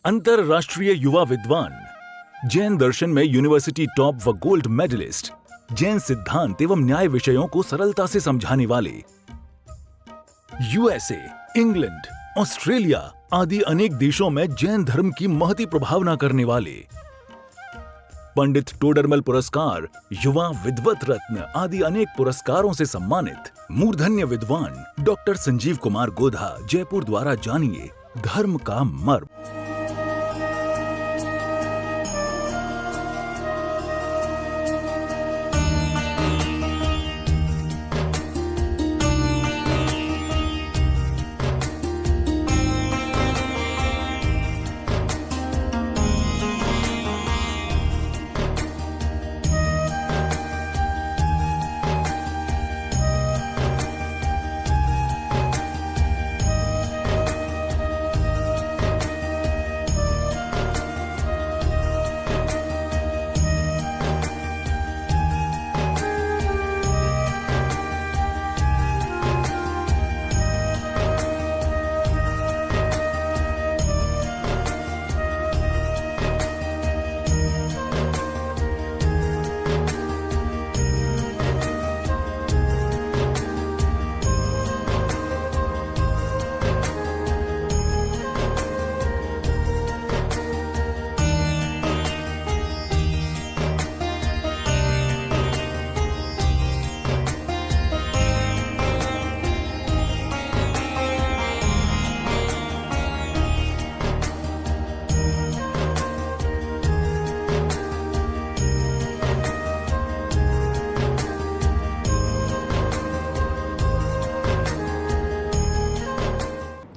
अंतरराष्ट्रीय युवा विद्वान, जैन दर्शन में यूनिवर्सिटी टॉप व गोल्ड मेडलिस्ट, जैन सिद्धांत एवं न्याय विषयों को सरलता से समझाने वाले, यूएसए, इंग्लैंड, ऑस्ट्रेलिया आदि अनेक देशों में जैन धर्म की महती प्रभावना करने वाले, पंडित टोडरमल पुरस्कार, युवा विद्वत रत्न आदि अनेक पुरस्कारों से सम्मानित मूर्धन्य विद्वान डॉक्टर संजीव कुमार गोधा जयपुर द्वारा जानिए धर्म का मर्म।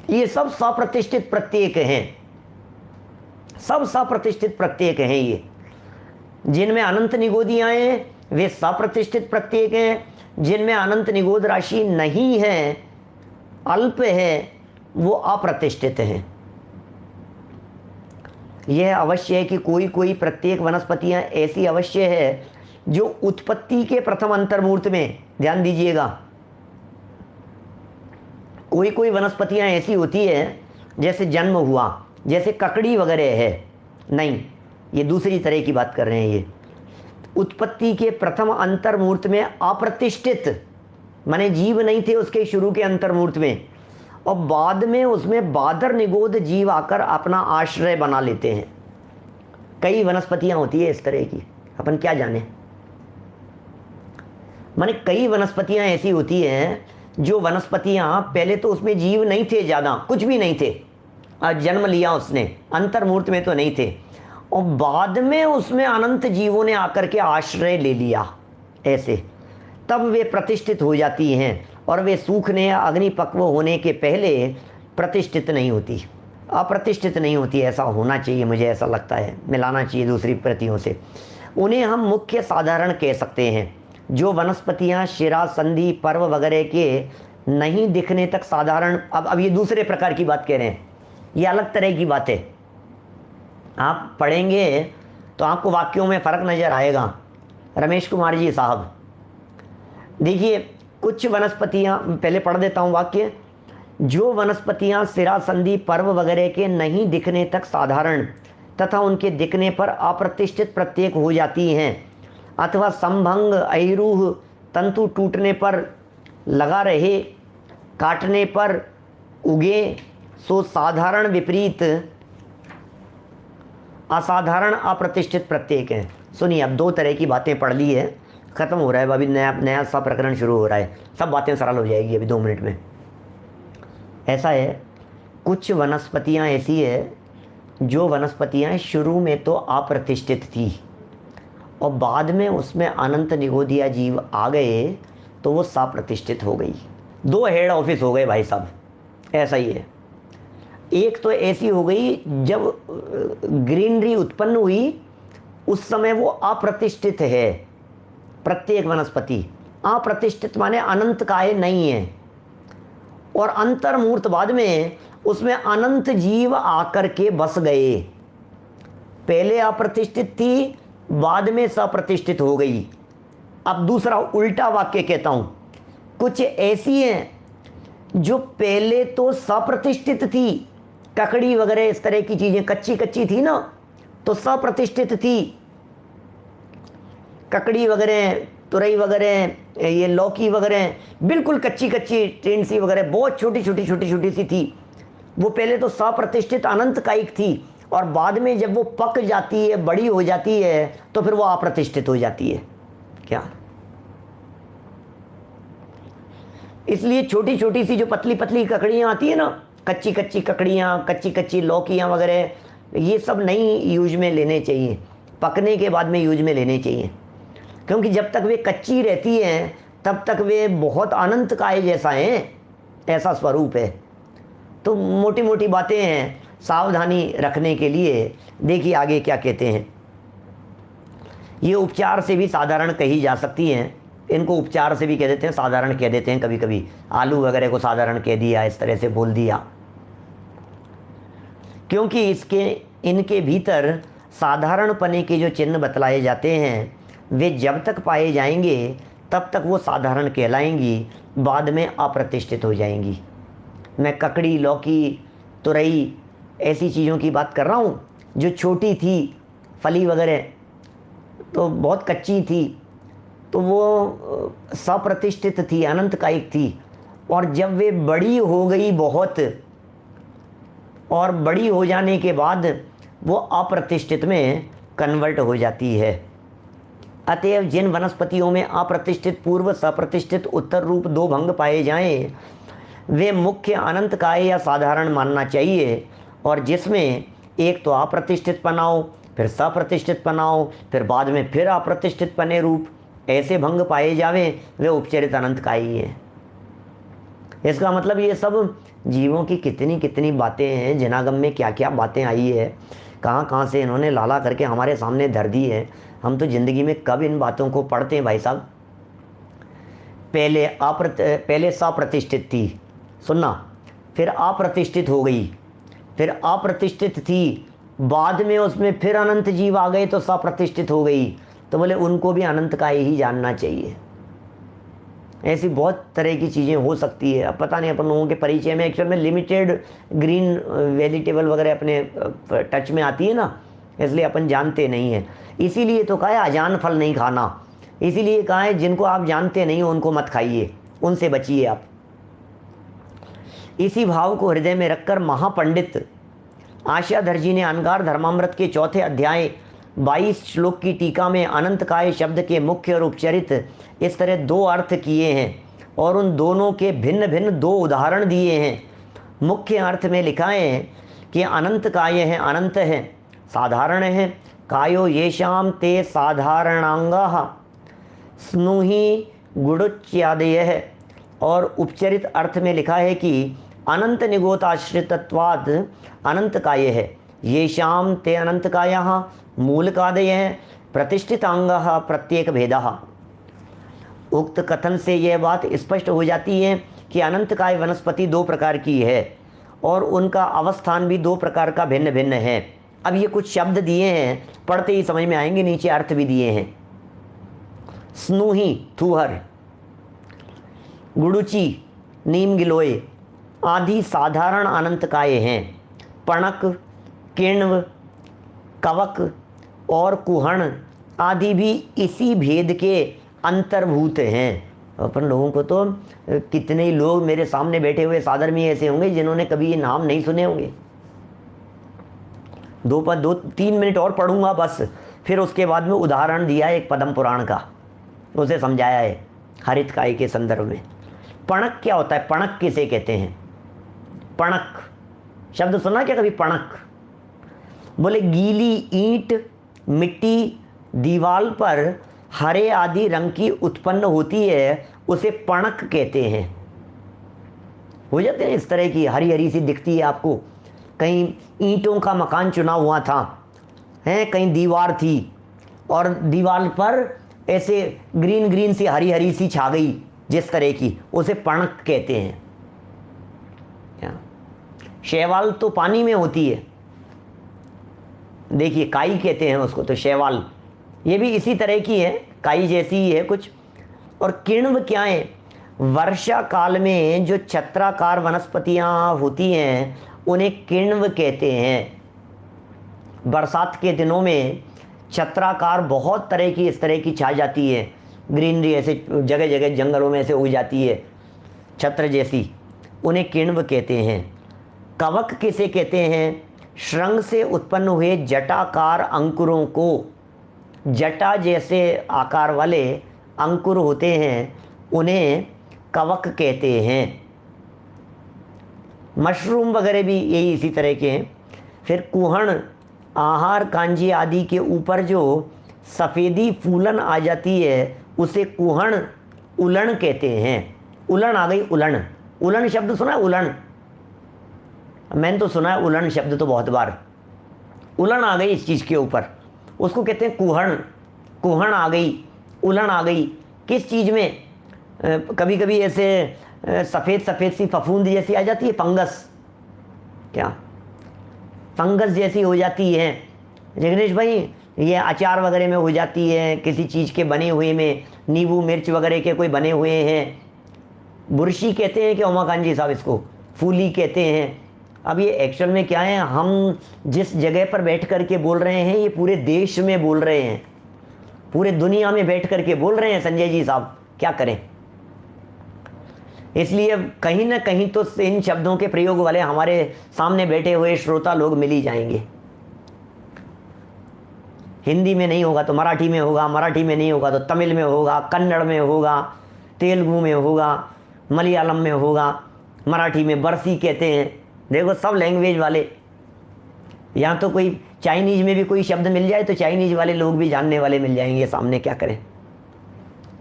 ये सब सप्रतिष्ठित प्रत्येक हैं, सब सप्रतिष्ठित प्रत्येक हैं। ये जिनमें अनंत निगोदियाँ हैं वे सप्रतिष्ठित प्रत्येक हैं, जिनमें अनंत निगोद राशि नहीं है, अल्प है, वो अप्रतिष्ठित हैं। यह अवश्य है कि कोई कोई प्रत्येक वनस्पतियाँ ऐसी अवश्य है जो उत्पत्ति के प्रथम अंतर्मूर्त में, ध्यान दीजिएगा, कोई कोई वनस्पतियां ऐसी होती है जैसे जन्म हुआ, जैसे ककड़ी वगैरह है, नहीं, ये दूसरी तरह की बात कर रहे हैं। ये उत्पत्ति के प्रथम अंतर्मूर्त में अप्रतिष्ठित, माने जीव नहीं थे उसके शुरू के अंतर्मूर्त में, और बाद में उसमें बादर निगोद जीव आकर अपना आश्रय बना लेते हैं। कई वनस्पतियां होती है इस तरह की, अपन क्या जाने, माने कई वनस्पतियां ऐसी होती हैं जो वनस्पतियां पहले तो उसमें जीव नहीं थे, ज़्यादा कुछ भी नहीं थे, जन्म लिया उसने, अंतर्मूर्त में तो नहीं थे, और बाद में उसमें अनंत जीवों ने आकर के आश्रय ले लिया, ऐसे तब वे प्रतिष्ठित हो जाती हैं। और वे सूखने या अग्निपक्व होने के पहले प्रतिष्ठित नहीं होती, अप्रतिष्ठित नहीं होती। ऐसा होना चाहिए, मुझे ऐसा लगता है, मिलाना चाहिए दूसरी प्रतियों से। उन्हें हम मुख्य साधारण कह सकते हैं। जो वनस्पतियां शिरा, संधि, पर्व वगैरह के नहीं दिखने तक साधारण, अब ये दूसरे प्रकार की बात कह रहे हैं, ये अलग तरह की बात है। आप पढ़ेंगे तो आपको वाक्यों में फ़र्क नज़र आएगा। रमेश कुमार जी साहब, देखिए, कुछ वनस्पतियां, पहले पढ़ देता हूँ वाक्य। जो वनस्पतियां सिरा, संधि, पर्व वगैरह के नहीं दिखने तक साधारण तथा उनके दिखने पर अप्रतिष्ठित प्रत्येक हो जाती हैं, अथवा संभंग, अहिरूह, तंतु टूटने पर लगा रहे, काटने पर उगे, सो साधारण, विपरीत, असाधारण, अप्रतिष्ठित प्रत्येक हैं। सुनिए, अब दो तरह की बातें पढ़ ली है, ख़त्म हो रहा है, अभी नया सा प्रकरण शुरू हो रहा है, सब बातें सरल हो जाएगी अभी 2 मिनट में। ऐसा है, कुछ वनस्पतियां ऐसी है जो वनस्पतियां शुरू में तो अप्रतिष्ठित थी और बाद में उसमें अनंत निगोदिया जीव आ गए तो वो सप्रतिष्ठित हो गई। 2 हेड ऑफिस हो गए भाई साहब, ऐसा ही है। एक तो ऐसी हो गई जब ग्रीनरी उत्पन्न हुई उस समय वो अप्रतिष्ठित है, प्रत्येक वनस्पति अप्रतिष्ठित माने अनंत काय नहीं है, और अंतर्मूर्त बाद में उसमें अनंत जीव आकर के बस गए। पहले अप्रतिष्ठित थी, बाद में सप्रतिष्ठित हो गई। अब दूसरा उल्टा वाक्य कहता हूं, कुछ ऐसी हैं जो पहले तो सप्रतिष्ठित थी, ककड़ी वगैरह इस तरह की चीज़ें कच्ची कच्ची थी ना, तो सप्रतिष्ठित थी। ककड़ी वगैरह, तुरई वगैरह, ये लौकी वगैरह बिल्कुल कच्ची कच्ची, टेंसी वगैरह बहुत छोटी छोटी सी थी। वो पहले तो सप्रतिष्ठित अनंत कायिक थी, और बाद में जब वो पक जाती है, बड़ी हो जाती है, तो फिर वो अप्रतिष्ठित हो जाती है। क्या? इसलिए छोटी छोटी सी जो पतली पतली ककड़ियाँ आती है ना, कच्ची कच्ची ककड़ियाँ, कच्ची कच्ची लौकियाँ वगैरह, ये सब नहीं यूज में लेने चाहिए, पकने के बाद में यूज में लेने चाहिए। क्योंकि जब तक वे कच्ची रहती हैं तब तक वे बहुत अनंत काय जैसा हैं, ऐसा स्वरूप है। तो मोटी मोटी बातें हैं, सावधानी रखने के लिए। देखिए आगे क्या कहते हैं। ये उपचार से भी साधारण कही जा सकती हैं, इनको उपचार से भी कह देते हैं, साधारण कह देते हैं। कभी कभी आलू वगैरह को साधारण कह दिया, इस तरह से बोल दिया, क्योंकि इनके भीतर साधारण पने के जो चिन्ह बतलाए जाते हैं वे जब तक पाए जाएंगे तब तक वो साधारण कहलाएंगी, बाद में अप्रतिष्ठित हो जाएंगी। मैं ककड़ी, लौकी, तुरई ऐसी चीज़ों की बात कर रहा हूँ जो छोटी थी, फली वगैरह तो बहुत कच्ची थी, तो वो सप्रतिष्ठित थी, अनंत कायिक थी। और जब वे बड़ी हो गई बहुत, और बड़ी हो जाने के बाद वो अप्रतिष्ठित में कन्वर्ट हो जाती है। अतएव जिन वनस्पतियों में अप्रतिष्ठित पूर्व, सप्रतिष्ठित उत्तर रूप दो भंग पाए जाएं, वे मुख्य अनंत काय या साधारण मानना चाहिए। और जिसमें एक तो अप्रतिष्ठित पनाओ, फिर सप्रतिष्ठित पनाओ, फिर बाद में फिर अप्रतिष्ठित पने रूप ऐसे भंग पाए जावे, वे उपचरित अनंत काय ही हैं। इसका मतलब ये सब जीवों की कितनी कितनी बातें हैं, जनागम में क्या क्या बातें आई है, कहाँ कहाँ से इन्होंने लाला करके हमारे सामने धर दी है। हम तो ज़िंदगी में कब इन बातों को पढ़ते हैं भाई साहब। पहले सप्रतिष्ठित थी, सुनना, फिर अप्रतिष्ठित हो गई, फिर अप्रतिष्ठित थी, बाद में उसमें फिर अनंत जीव आ गए तो सप्रतिष्ठित हो गई। तो बोले उनको भी अनंत का ही जानना चाहिए। ऐसी बहुत तरह की चीज़ें हो सकती है। अब पता नहीं अपन लोगों के परिचय में एक्चुअल में लिमिटेड ग्रीन वेजिटेबल वगैरह अपने टच में आती है ना, इसलिए अपन जानते नहीं हैं। इसीलिए तो कहा है अजान फल नहीं खाना, इसीलिए कहा है जिनको आप जानते नहीं हो उनको मत खाइए, उनसे बचिए आप। इसी भाव को हृदय में रखकर महापंडित आशाधर जी ने अंगार धर्मामृत के चौथे अध्याय 22 श्लोक की टीका में अनंत काय शब्द के मुख्य और उपचरित इस तरह दो अर्थ किए हैं, और उन दोनों के भिन्न भिन्न दो उदाहरण दिए हैं। मुख्य अर्थ में लिखा है कि अनंत काय है, अनंत है, साधारण है, कायो येषाम ते साधारणांगाः स्नुहि गुडुच्यादय है। और उपचरित अर्थ में लिखा है कि अनंत निगोताश्रितत्वात् अनंत काय है, येषाम ते अनंत कायाः मूलकादय है, प्रतिष्ठितांगः प्रत्येक भेदः। उक्त कथन से यह बात स्पष्ट हो जाती है कि अनंत काय वनस्पति दो प्रकार की है और उनका अवस्थान भी दो प्रकार का भिन्न भिन्न है। अब ये कुछ शब्द दिए हैं, पढ़ते ही समझ में आएंगे, नीचे अर्थ भी दिए हैं। स्नुहि थूहर, गुडुचि नीम गिलोय आदि साधारण अनंत काय हैं। पणक, किण्व, कवक और कुहण आदि भी इसी भेद के अंतर्भूत हैं। अपन लोगों को तो कितने ही लोग मेरे सामने बैठे हुए सादर में ऐसे होंगे जिन्होंने कभी ये नाम नहीं सुने होंगे। 2-3 मिनट और पढ़ूंगा बस, फिर उसके बाद में उदाहरण दिया है एक पद्म पुराण का, उसे समझाया है हरित काय के संदर्भ में। पणक क्या होता है? पणक किसे कहते हैं? पणक शब्द सुना क्या कभी? पणक बोले गीली ईंट, मिट्टी, दीवार पर हरे आदि रंग की उत्पन्न होती है, उसे पणक कहते हैं। हो जाते हैं इस तरह की, हरी हरी सी दिखती है आपको। कहीं ईंटों का मकान चुना हुआ था, हैं, कहीं दीवार थी और दीवार पर ऐसे ग्रीन ग्रीन सी हरी हरी सी छा गई जिस तरह की, उसे पणक कहते हैं। शैवाल तो पानी में होती है, देखिए काई कहते हैं उसको, तो शैवाल ये भी इसी तरह की है, काई जैसी ही है कुछ। और किण्व क्या है? वर्षा काल में जो छत्राकार वनस्पतियां होती हैं उन्हें किण्व कहते हैं। बरसात के दिनों में छत्राकार बहुत तरह की इस तरह की छा जाती है, ग्रीनरी ऐसे जगह जगह जंगलों में ऐसे उग जाती है छत्र जैसी, उन्हें किण्व कहते हैं। कवक किसे कहते हैं? श्रृंग से उत्पन्न हुए जटाकार अंकुरों को, जटा जैसे आकार वाले अंकुर होते हैं उन्हें कवक कहते हैं। मशरूम वगैरह भी यही इसी तरह के हैं। फिर कुहण, आहार कांजी आदि के ऊपर जो सफ़ेदी फूलन आ जाती है उसे कुहण उलण कहते हैं। उलण आ गई, उलण, उलण शब्द सुना है? उलण, मैंने तो सुना है उलण शब्द तो बहुत बार। उलण आ गई इस चीज़ के ऊपर, उसको कहते हैं कुहण। कुहण आ गई, उलण आ गई, किस चीज़ में? कभी कभी ऐसे सफ़ेद सफ़ेद सी फफूंद जैसी आ जाती है, फंगस, क्या फंगस जैसी हो जाती है जगदीश भाई, ये अचार वगैरह में हो जाती है, किसी चीज़ के बने हुए में, नींबू मिर्च वगैरह के कोई बने हुए हैं। बुरशी कहते हैं कि उमाकांत जी साहब इसको फूली कहते हैं। अब ये एक्चुअल में क्या है, हम जिस जगह पर बैठ कर के बोल रहे हैं ये पूरे देश में बोल रहे हैं, पूरे दुनिया में बैठ कर के बोल रहे हैं संजय जी साहब, क्या करें। इसलिए कहीं ना कहीं तो इन शब्दों के प्रयोग वाले हमारे सामने बैठे हुए श्रोता लोग मिल ही जाएंगे। हिंदी में नहीं होगा तो मराठी में होगा, मराठी में नहीं होगा तो तमिल में होगा, कन्नड़ में होगा, तेलुगु में होगा, मलयालम में होगा, मराठी में बरसी कहते हैं। देखो सब लैंग्वेज वाले, यहाँ तो कोई चाइनीज में भी कोई शब्द मिल जाए तो चाइनीज वाले लोग भी जानने वाले मिल जाएंगे सामने, क्या करें।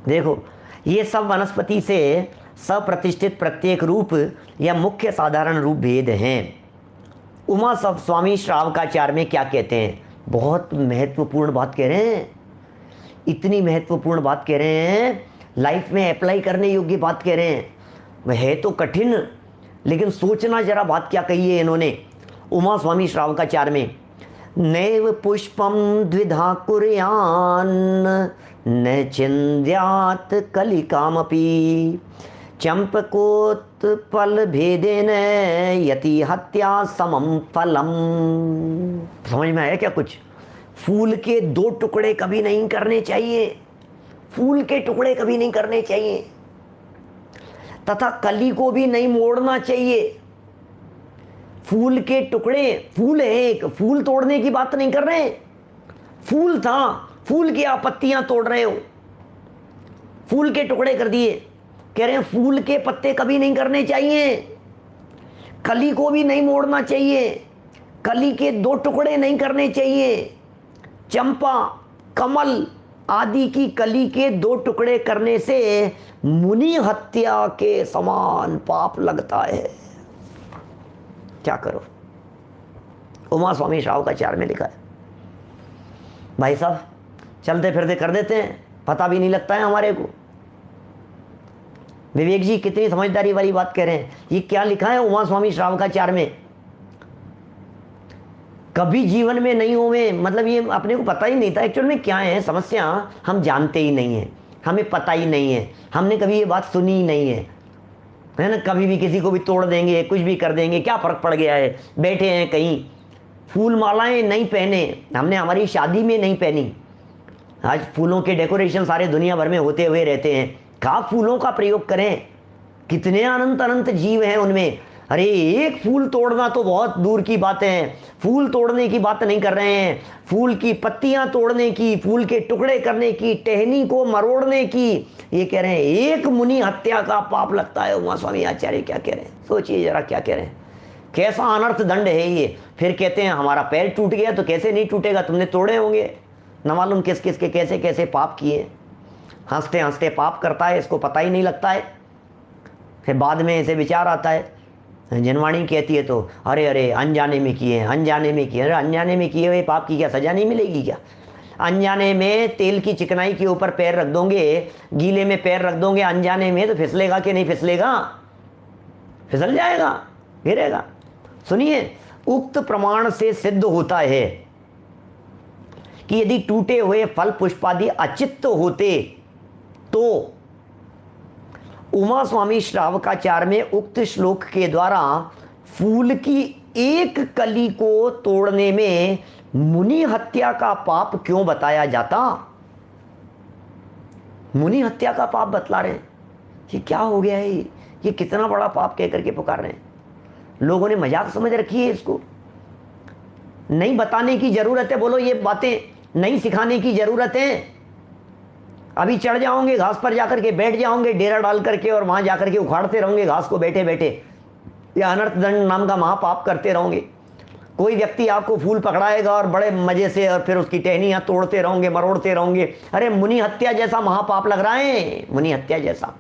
देखो ये सब वनस्पति से सप्रतिष्ठित प्रत्येक रूप या मुख्य साधारण रूप भेद हैं। उमा सब स्वामी श्रावकाचार्य में क्या कहते हैं? बहुत महत्वपूर्ण बात कह रहे हैं, इतनी महत्वपूर्ण बात कह रहे हैं, लाइफ में अप्लाई करने योग्य बात कह रहे हैं। वह है तो कठिन, लेकिन सोचना जरा बात क्या कही है इन्होंने उमा स्वामी श्रावकाचार्य में। नैव पुष्पम द्विधा कुर्यान न चिंद्यात कलिकामपि चंपकोत्पल भेदेन यति हत्या समम फलम। समझ में आया क्या कुछ? फूल के दो टुकड़े कभी नहीं करने चाहिए, फूल के टुकड़े कभी नहीं करने चाहिए, तथा कली को भी नहीं मोड़ना चाहिए। फूल के टुकड़े, फूल है एक, फूल तोड़ने की बात नहीं कर रहे, फूल था, फूल की आप पत्तियां तोड़ रहे हो, फूल के टुकड़े कर दिए। कह रहे हैं फूल के पत्ते कभी नहीं करने चाहिए, कली को भी नहीं मोड़ना चाहिए, कली के दो टुकड़े नहीं करने चाहिए। चंपा, कमल आदि की कली के दो टुकड़े करने से मुनि हत्या के समान पाप लगता है। क्या करो? उमा स्वामी श्रावकाचार्य में लिखा है। भाई साहब चलते फिरते कर देते हैं, पता भी नहीं लगता है हमारे को। विवेक जी कितनी समझदारी वाली बात कह रहे हैं। ये क्या लिखा है उमा स्वामी श्रावकाचार्य में? कभी जीवन में नहीं हुए, मतलब ये अपने को पता ही नहीं था एक्चुअल में क्या है समस्या, हम जानते ही नहीं है, हमें पता ही नहीं है, हमने कभी ये बात सुनी ही नहीं है ना। कभी भी किसी को भी तोड़ देंगे, कुछ भी कर देंगे, क्या फर्क पड़ गया है। बैठे हैं कहीं, फूल मालाएं नहीं पहने, हमने हमारी शादी में नहीं पहनी। आज फूलों के डेकोरेशन सारे दुनिया भर में होते हुए रहते हैं, कहाँ फूलों का प्रयोग करें। कितने अनंत अनंत जीव हैं उनमें। अरे एक फूल तोड़ना तो बहुत दूर की बात है, फूल तोड़ने की बात नहीं कर रहे हैं, फूल की पत्तियां तोड़ने की, फूल के टुकड़े करने की, टहनी को मरोड़ने की, ये कह रहे हैं एक मुनि हत्या का पाप लगता है। उमा स्वामी आचार्य क्या कह रहे हैं, सोचिए जरा क्या कह रहे हैं, कैसा अनर्थ दंड है ये। फिर कहते हैं हमारा पैर टूट गया, तो कैसे नहीं टूटेगा, तुमने तोड़े होंगे, न मालूम किस किस के कैसे कैसे पाप किए। हंसते हंसते पाप करता है, इसको पता ही नहीं लगता है। फिर बाद में ऐसे विचार आता है, जनवाणी कहती है तो अरे अरे अनजाने में किए, अनजाने में किए। अरे अनजाने में किए हुए पाप की क्या सजा नहीं मिलेगी क्या? अनजाने में तेल की चिकनाई के ऊपर पैर रख दोगे, गीले में पैर रख दोगे अनजाने में, तो फिसलेगा कि नहीं फिसलेगा? फिसल जाएगा, गिरेगा। सुनिए, उक्त प्रमाण से सिद्ध होता है कि यदि टूटे हुए फल पुष्पादि अचित्त होते तो उमा स्वामी श्रावकाचार्य में उक्त श्लोक के द्वारा फूल की एक कली को तोड़ने में मुनि हत्या का पाप क्यों बताया जाता? मुनि हत्या का पाप बतला रहे हैं। ये क्या हो गया है? ये कितना बड़ा पाप कह करके पुकार रहे हैं। लोगों ने मजाक समझ रखी है इसको। नहीं बताने की जरूरत है, बोलो ये बातें नहीं सिखाने की जरूरत है। अभी चढ़ जाओगे घास पर जाकर के बैठ जाओगे डेरा डाल करके और वहां जाकर के उखाड़ते रहोगे घास को बैठे बैठे, या अनर्थ दंड नाम का महापाप करते रहोगे। कोई व्यक्ति आपको फूल पकड़ाएगा और बड़े मजे से और फिर उसकी टहनियां तोड़ते रहोगे, मरोड़ते रहोगे। अरे मुनि हत्या जैसा महापाप लग रहा है, मुनि हत्या जैसा।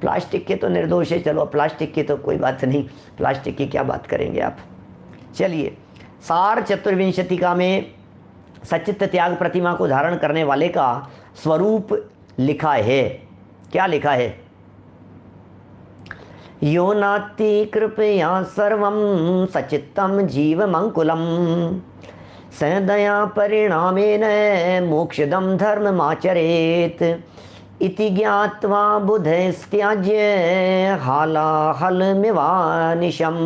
प्लास्टिक के तो निर्दोष है, चलो प्लास्टिक की तो कोई बात नहीं, प्लास्टिक की क्या बात करेंगे आप। चलिए, सार चतुर्विंशतिका में सचित्त त्याग प्रतिमा को धारण करने वाले का स्वरूप लिखा है। क्या लिखा है? यो नाति कृपया सर्वं सचित्तम जीवमंकुलम सदया परिणामेन मोक्षदम धर्ममाचरेत् इति ज्ञात्वा बुधस्त्याज्य हालाहलमिवानिशं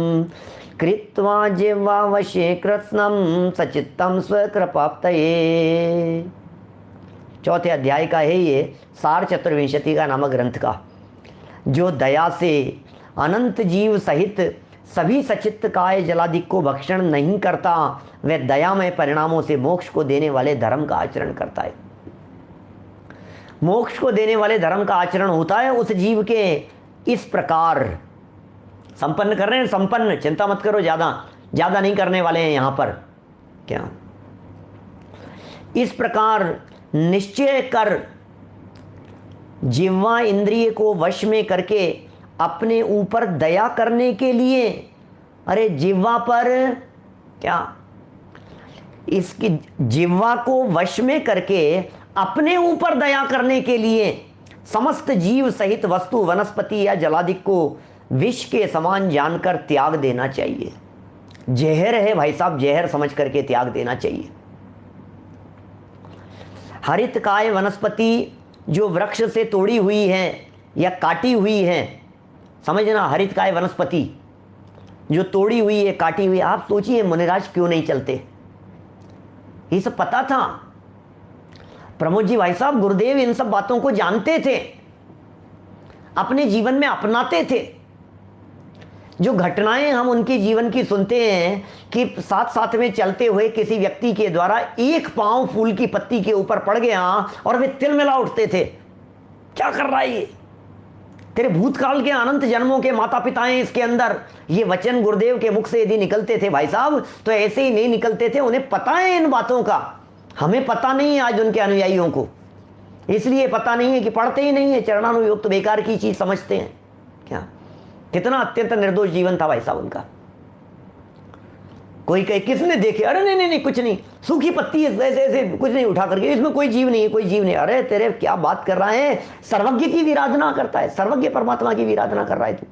कृत्वा जिह्वावशे कृत्स्नं सचित्तं स्वकृपाप्तये। चौथे अध्याय का है ये सार चतुर्विंशति का नामक ग्रंथ का, जो दया से अनंत जीव सहित सभी सचित्त काय जलादि को भक्षण नहीं करता, वह दयामय परिणामों से मोक्ष को देने वाले धर्म का आचरण करता है। मोक्ष को देने वाले धर्म का आचरण होता है उस जीव के इस प्रकार। संपन्न कर रहे हैं, संपन्न, चिंता मत करो, ज्यादा नहीं करने वाले हैं यहां पर। क्या इस प्रकार निश्चय कर जिह्वा इंद्रिय को वश में करके अपने ऊपर दया करने के लिए, अरे जिह्वा पर क्या, इसकी जिह्वा को वश में करके अपने ऊपर दया करने के लिए समस्त जीव सहित वस्तु वनस्पति या जलादिक को विष के समान जानकर त्याग देना चाहिए। जहर है भाई साहब, जहर समझ करके त्याग देना चाहिए। हरित काय वनस्पति जो वृक्ष से तोड़ी हुई है या काटी हुई है, समझना, हरित काय वनस्पति जो तोड़ी हुई है, काटी हुई है। आप सोचिए मुनिराज क्यों नहीं चलते? ये सब पता था। प्रमोद जी भाई साहब, गुरुदेव इन सब बातों को जानते थे, अपने जीवन में अपनाते थे। जो घटनाएं हम उनके जीवन की सुनते हैं कि साथ साथ में चलते हुए किसी व्यक्ति के द्वारा एक पांव फूल की पत्ती के ऊपर पड़ गया और वे तिलमिला उठते थे। क्या कर रहा है ये? तेरे भूतकाल के अनंत जन्मों के माता पिता हैं इसके अंदर। ये वचन गुरुदेव के मुख से यदि निकलते थे भाई साहब, तो ऐसे ही नहीं निकलते थे। उन्हें पता है इन बातों का, हमें पता नहीं है आज उनके अनुयायियों को। इसलिए पता नहीं है कि पढ़ते ही नहीं है, चरणानुयोग तो बेकार की चीज समझते हैं। क्या कितना अत्यंत निर्दोष जीवन था भाई साहब उनका। कोई कहे किसने देखे, अरे नहीं नहीं नहीं कुछ नहीं, सूखी पत्ती है, ऐसे ऐसे कुछ नहीं उठा करके, इसमें कोई जीव नहीं है, कोई जीव नहीं। अरे तेरे क्या बात कर रहा है? सर्वज्ञ की विराधना करता है, सर्वज्ञ परमात्मा की विराधना कर रहा है तू।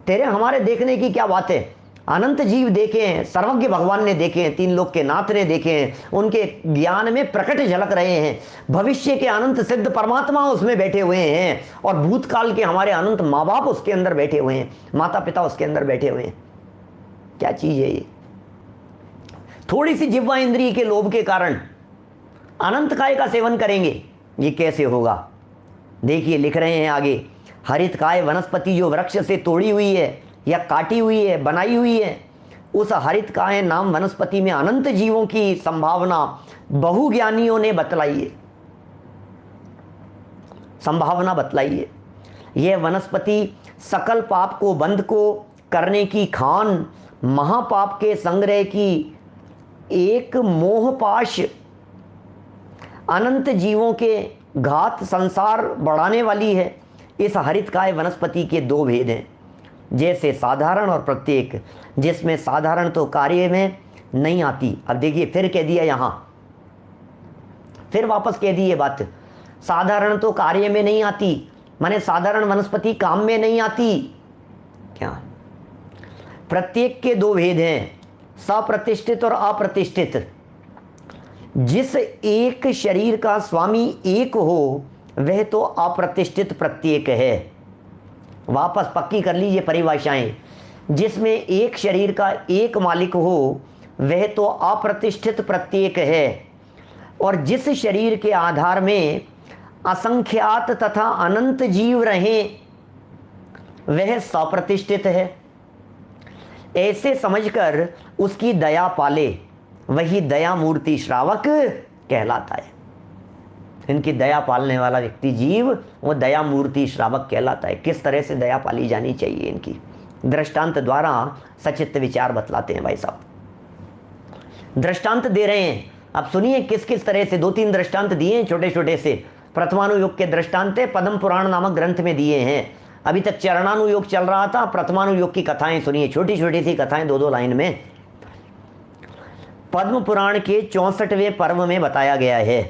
तेरे हमारे देखने की क्या बात है? अनंत जीव देखे हैं, सर्वज्ञ भगवान ने देखे हैं, तीन लोक के नाथ ने देखे हैं, उनके ज्ञान में प्रकट झलक रहे हैं। भविष्य के अनंत सिद्ध परमात्मा उसमें बैठे हुए हैं और भूतकाल के हमारे अनंत माँ बाप उसके अंदर बैठे हुए हैं, माता पिता उसके अंदर बैठे हुए हैं। क्या चीज है ये? थोड़ी सी जिह्वा इंद्रिय के लोभ के कारण अनंत काय का सेवन करेंगे, ये कैसे होगा? देखिए लिख रहे हैं आगे, हरित काय वनस्पति जो वृक्ष से तोड़ी हुई है या काटी हुई है, बनाई हुई है, उस हरित काय नाम वनस्पति में अनंत जीवों की संभावना बहुज्ञानियों ने बतलाई है, संभावना बतलाई है। यह वनस्पति सकल पाप को बंद को करने की खान, महापाप के संग्रह की एक मोहपाश, अनंत जीवों के घात संसार बढ़ाने वाली है। इस हरित काय वनस्पति के दो भेद हैं, जैसे साधारण और प्रत्येक, जिसमें साधारण तो कार्य में नहीं आती। अब देखिए फिर कह दिया, यहां फिर वापस कह दी ये बात, साधारण तो कार्य में नहीं आती, माने साधारण वनस्पति काम में नहीं आती। क्या? प्रत्येक के दो भेद हैं, सप्रतिष्ठित और अप्रतिष्ठित। जिस एक शरीर का स्वामी एक हो वह तो अप्रतिष्ठित प्रत्येक है। वापस पक्की कर लीजिए परिभाषाएं। जिसमें एक शरीर का एक मालिक हो वह तो अप्रतिष्ठित प्रत्येक है, और जिस शरीर के आधार में असंख्यात तथा अनंत जीव रहें वह सप्रतिष्ठित है। ऐसे समझकर उसकी दया पाले वही दया मूर्ति श्रावक कहलाता है। इनकी दया पालने वाला व्यक्ति जीव वो दया मूर्ति श्रावक कहलाता है। किस तरह से दया पाली जानी चाहिए इनकी दृष्टांत द्वारा सचित्त विचार बतलाते हैं भाई साहब। दृष्टांत दे रहे हैं, अब सुनिए किस किस तरह से। 2-3 दृष्टांत दिए हैं छोटे छोटे से। प्रथमानुयोग के दृष्टांत पद्म पुराण नामक ग्रंथ में दिए हैं। अभी तक चरणानुयोग चल रहा था, प्रथमानुयोग की कथाएं सुनिए, छोटी छोटी सी कथाएं 2-2 लाइन में। पद्म पुराण के 64वें पर्व में बताया गया है।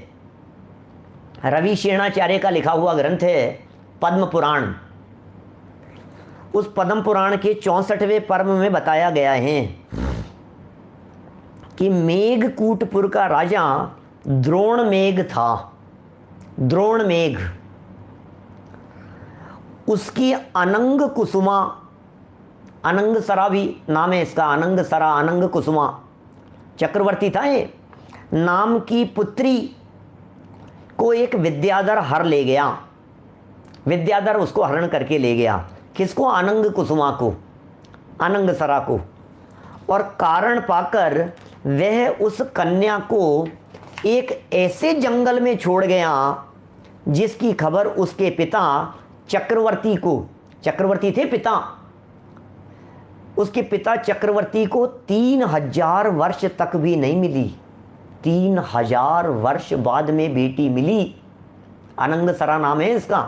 रवि शेणाचार्य का लिखा हुआ ग्रंथ है पद्म पुराण। उस पद्म पुराण के 64वें पर्व में बताया गया है कि मेघकूटपुर का राजा द्रोण मेघ था। द्रोण मेघ, उसकी अनंग कुसुमा, अनंग सरा भी नाम है इसका, अनंग सरा, अनंग कुसुमा चक्रवर्ती था ये, नाम की पुत्री को एक विद्याधर हर ले गया। विद्याधर उसको हरण करके ले गया। किसको? अनंग कुसुमा को, अनंग सरा को। और कारण पाकर वह उस कन्या को एक ऐसे जंगल में छोड़ गया जिसकी खबर उसके पिता चक्रवर्ती को, चक्रवर्ती थे पिता, उसके पिता चक्रवर्ती को 3000 वर्ष तक भी नहीं मिली। 3000 वर्ष बाद में बेटी मिली। अनंग सरा नाम है इसका।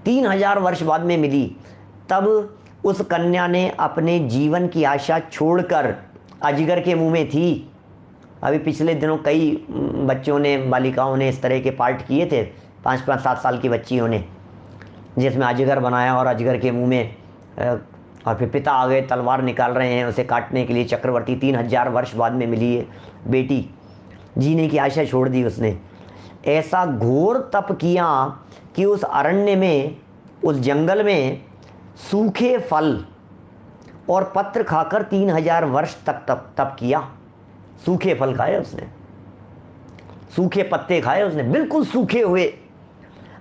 3000 वर्ष बाद में मिली। तब उस कन्या ने अपने जीवन की आशा छोड़कर, अजगर के मुंह में थी। अभी पिछले दिनों कई बच्चों ने, बालिकाओं ने इस तरह के पार्ट किए थे, 5-5, 7 साल की बच्चियों ने, जिसमें अजगर बनाया और अजगर के मुंह में, और फिर पिता आ गए, तलवार निकाल रहे हैं उसे काटने के लिए। चक्रवर्ती 3000 वर्ष बाद में मिली है बेटी, जीने की आशा छोड़ दी उसने। ऐसा घोर तप किया कि उस अरण्य में, उस जंगल में सूखे फल और पत्र खाकर 3000 वर्ष तक तप किया। सूखे फल खाए उसने, सूखे पत्ते खाए उसने, बिल्कुल सूखे हुए।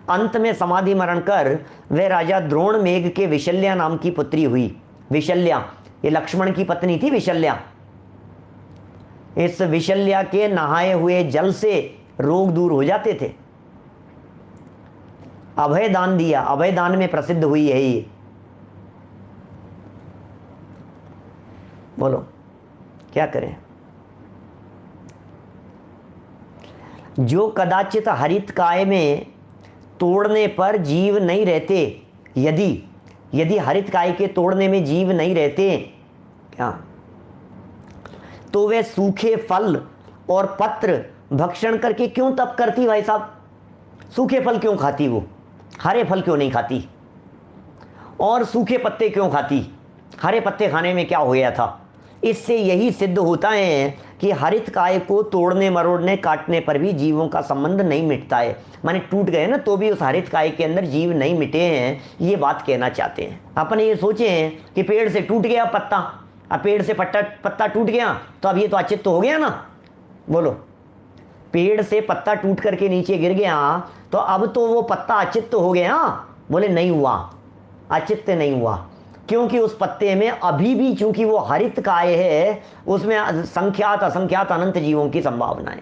अंत में समाधि मरण कर वह राजा द्रोण मेघ के विशल्या नाम की पुत्री हुई। विशल्या, ये लक्ष्मण की पत्नी थी विशल्या। इस विशल्या के नहाए हुए जल से रोग दूर हो जाते थे। अभय दान दिया, अभय दान में प्रसिद्ध हुई है ये। बोलो क्या करें। जो कदाचित हरित काय में तोड़ने पर जीव नहीं रहते, यदि हरित काय के तोड़ने में जीव नहीं रहते क्या, तो वे सूखे फल और पत्र भक्षण करके क्यों तप करती भाई साहब? सूखे फल क्यों खाती वो? हरे फल क्यों नहीं खाती? और सूखे पत्ते क्यों खाती? हरे पत्ते खाने में क्या हो गया था? इससे यही सिद्ध होता है कि हरित काय को तोड़ने मरोड़ने काटने पर भी जीवों का संबंध नहीं मिटता है। माने टूट गए ना तो भी उस हरित काय के अंदर जीव नहीं मिटे हैं, ये बात कहना चाहते हैं। अपन ये सोचें कि पेड़ से टूट गया पत्ता, अब पेड़ से पत्ता टूट गया तो अब ये तो अचित्त हो गया ना। बोलो, पेड़ से पत्ता टूट करके नीचे गिर गया तो अब तो वो पत्ता अचित्त हो गया? बोले नहीं हुआ, अचित्त नहीं हुआ, क्योंकि उस पत्ते में अभी भी, चूंकि वो हरित काय है, उसमें संख्यात असंख्यात अनंत जीवों की संभावना है।